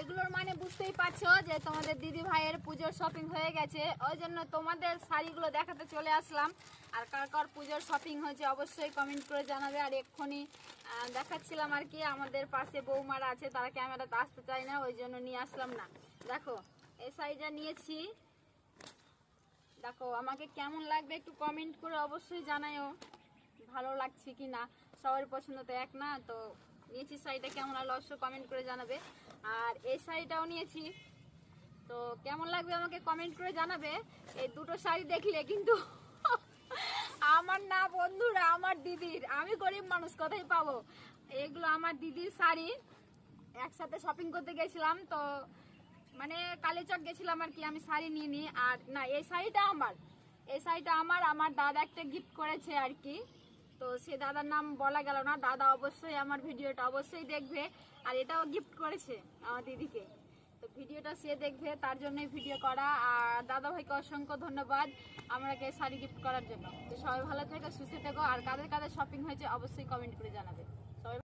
এগুলোর মানে বুঝতেই পারছো যে তোমাদের দিদি ভাইয়ের পুজোর শপিং হয়ে গেছে, ওই জন্য তোমাদের শাড়িগুলো দেখাতে চলে আসলাম। আর কার কার পুজোর শপিং হয়েছে অবশ্যই কমেন্ট করে জানাবে। আর এক্ষুনি দেখাচ্ছিলাম আর কি, আমাদের পাশে বৌমারা আছে, তারা ক্যামেরাতে আসতে চায় না, ওই জন্য নিয়ে আসলাম না। দেখো এই শাড়িটা নিয়েছি, দেখো আমাকে কেমন লাগবে একটু কমেন্ট করে অবশ্যই জানাও, ভালো লাগছে কি না। সবার পছন্দ তো এক না, তো নিয়েছি শাড়িটা, কেমন লাগলো অবশ্যই কমেন্ট করে জানাবে। আর এই শাড়িটাও নিয়েছি, তো কেমন লাগবে আমাকে কমেন্ট করে জানাবে। এই দুটো শাড়ি দেখলে কিন্তু আমার না বন্ধুরা, আমার দিদির, আমি গরিব মানুষ কোথায় পাবো। এগুলো আমার দিদির শাড়ি, একসাথে শপিং করতে গেছিলাম, তো মানে কালীচক গেছিলাম আর কি, আমি শাড়ি নিয়ে নিই। আর না, এই শাড়িটা আমার, এই শাড়িটা আমার দাদা একটা গিফট করেছে আর কি। তো সে দাদার নাম বলা গেল না, দাদা অবশ্যই আমার ভিডিওটা অবশ্যই দেখবে। আর এটাও গিফট করেছে আমার দিদিকে, তো ভিডিওটা সে দেখবে, তার জন্যই ভিডিও করা। আর দাদা ভাইকে অসংখ্য ধন্যবাদ আমাকে শাড়ি গিফট করার জন্য। তো সবাই ভালো থেকো, সুস্থ থেকো। আর কাদের কাদের শপিং হয়েছে অবশ্যই কমেন্ট করে জানাবে।